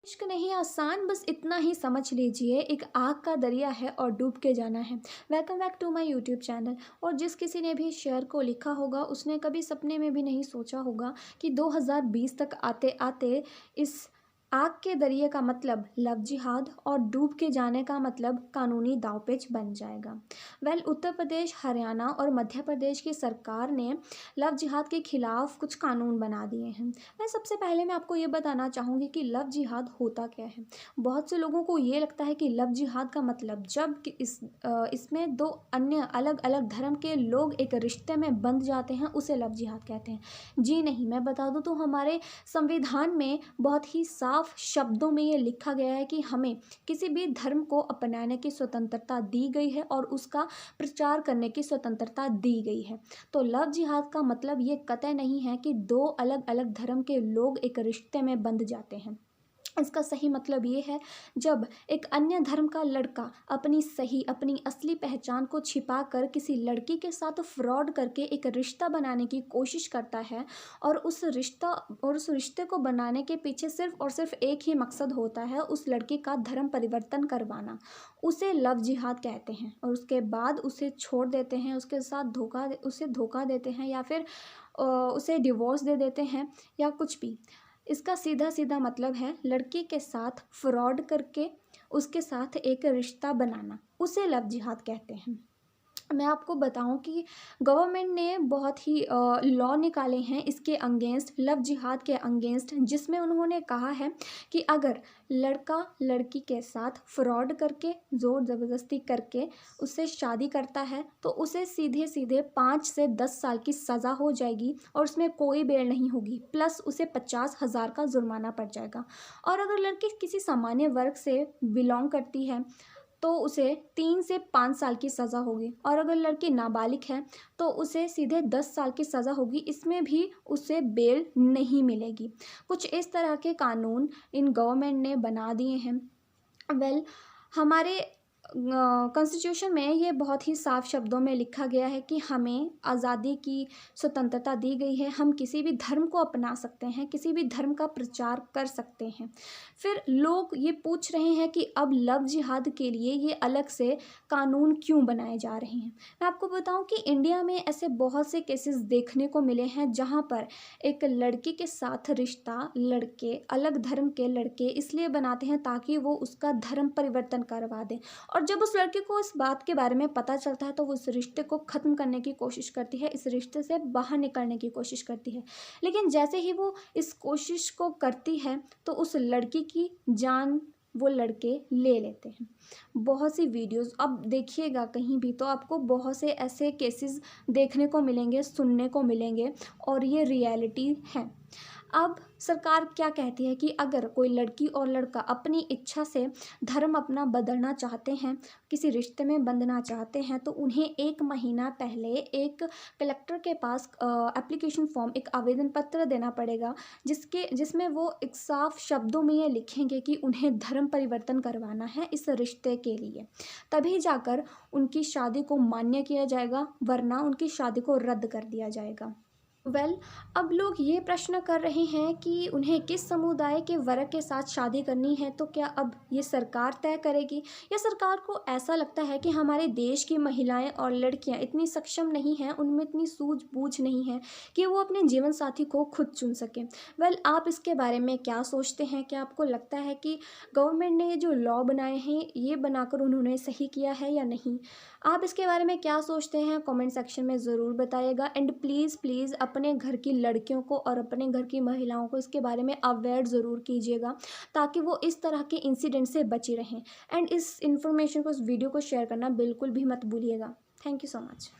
इश्क नहीं आसान, बस इतना ही समझ लीजिए, एक आग का दरिया है और डूब के जाना है। Welcome back to my YouTube channel. और जिस किसी ने भी शेयर को लिखा होगा उसने कभी सपने में भी नहीं सोचा होगा कि 2020 तक आते आते इस आग के दरिया का मतलब लव जिहाद और डूब के जाने का मतलब कानूनी दावपेच बन जाएगा। उत्तर प्रदेश, हरियाणा और मध्य प्रदेश की सरकार ने लव जिहाद के खिलाफ कुछ कानून बना दिए हैं। सबसे पहले मैं आपको ये बताना चाहूँगी कि लव जिहाद होता क्या है। बहुत से लोगों को ये लगता है कि लव जिहाद का मतलब जब कि इसमें दो अन्य अलग अलग धर्म के लोग एक रिश्ते में बंध जाते हैं, उसे लव जिहाद कहते हैं। जी नहीं, मैं बता दूं तो हमारे संविधान में बहुत ही साफ शब्दों में ये लिखा गया है कि हमें किसी भी धर्म को अपनाने की स्वतंत्रता दी गई है और उसका प्रचार करने की स्वतंत्रता दी गई है। तो लव जिहाद का मतलब ये कतई नहीं है कि दो अलग अलग धर्म के लोग एक रिश्ते में बंध जाते हैं। इसका सही मतलब ये है, जब एक अन्य धर्म का लड़का अपनी असली पहचान को छिपा कर किसी लड़की के साथ फ्रॉड करके एक रिश्ता बनाने की कोशिश करता है और उस रिश्ते को बनाने के पीछे सिर्फ और सिर्फ एक ही मकसद होता है, उस लड़की का धर्म परिवर्तन करवाना, उसे लव जिहाद कहते हैं। और उसके बाद उसे छोड़ देते हैं, उसके साथ उसे धोखा देते हैं या फिर उसे डिवोर्स दे देते हैं या कुछ भी। इसका सीधा सीधा मतलब है लड़की के साथ फ्रॉड करके उसके साथ एक रिश्ता बनाना, उसे लव जिहाद कहते हैं। मैं आपको बताऊं कि गवर्नमेंट ने बहुत ही लॉ निकाले हैं इसके अगेंस्ट, लव जिहाद के अगेंस्ट, जिसमें उन्होंने कहा है कि अगर लड़का लड़की के साथ फ्रॉड करके ज़ोर ज़बरदस्ती करके उससे शादी करता है तो उसे सीधे सीधे 5 से 10 साल की सज़ा हो जाएगी और उसमें कोई बेल नहीं होगी, प्लस उसे 50,000 का जुर्माना पड़ जाएगा। और अगर लड़की किसी सामान्य वर्ग से बिलोंग करती है तो उसे 3 से 5 साल की सज़ा होगी, और अगर लड़की नाबालिग है तो उसे सीधे 10 साल की सज़ा होगी, इसमें भी उसे बेल नहीं मिलेगी। कुछ इस तरह के कानून इन गवर्नमेंट ने बना दिए हैं। हमारे कॉन्स्टिट्यूशन में ये बहुत ही साफ शब्दों में लिखा गया है कि हमें आज़ादी की स्वतंत्रता दी गई है, हम किसी भी धर्म को अपना सकते हैं, किसी भी धर्म का प्रचार कर सकते हैं। फिर लोग ये पूछ रहे हैं कि अब लव जिहाद के लिए ये अलग से कानून क्यों बनाए जा रहे हैं। मैं आपको बताऊं कि इंडिया में ऐसे बहुत से केसेस देखने को मिले हैं जहां पर एक लड़की के साथ रिश्ता लड़के, अलग धर्म के लड़के इसलिए बनाते हैं ताकि वो उसका धर्म परिवर्तन करवा दें, और जब उस लड़के को इस बात के बारे में पता चलता है तो वो उस रिश्ते को ख़त्म करने की कोशिश करती है, इस रिश्ते से बाहर निकलने की कोशिश करती है। लेकिन जैसे ही वो इस कोशिश को करती है तो उस लड़की की जान वो लड़के ले लेते हैं। बहुत सी वीडियोस अब देखिएगा कहीं भी तो आपको बहुत से ऐसे केसेस देखने को मिलेंगे, सुनने को मिलेंगे, और ये रियलिटी है। अब सरकार क्या कहती है कि अगर कोई लड़की और लड़का अपनी इच्छा से धर्म अपना बदलना चाहते हैं, किसी रिश्ते में बंधना चाहते हैं, तो उन्हें 1 महीना पहले एक कलेक्टर के पास एप्लीकेशन फॉर्म, एक आवेदन पत्र देना पड़ेगा, जिसमें वो एक साफ शब्दों में ये लिखेंगे कि उन्हें धर्म परिवर्तन करवाना है इस रिश्ते के लिए। तभी जाकर उनकी शादी को मान्य किया जाएगा, वरना उनकी शादी को रद्द कर दिया जाएगा। अब लोग ये प्रश्न कर रहे हैं कि उन्हें किस समुदाय के वर्ग के साथ शादी करनी है, तो क्या अब ये सरकार तय करेगी, या सरकार को ऐसा लगता है कि हमारे देश की महिलाएं और लड़कियां इतनी सक्षम नहीं हैं, उनमें इतनी सूझबूझ नहीं है कि वो अपने जीवन साथी को खुद चुन सकें। आप इसके बारे में क्या सोचते हैं? क्या आपको लगता है कि गवर्नमेंट ने ये जो लॉ बनाए हैं ये बनाकर उन्होंने सही किया है या नहीं? आप इसके बारे में क्या सोचते हैं कमेंट सेक्शन में ज़रूर बताइएगा। एंड प्लीज़ प्लीज़ अपने घर की लड़कियों को और अपने घर की महिलाओं को इसके बारे में अवेयर ज़रूर कीजिएगा, ताकि वो इस तरह के इंसिडेंट से बची रहें। एंड इस इन्फॉर्मेशन को, इस वीडियो को शेयर करना बिल्कुल भी मत भूलिएगा। Thank you so much.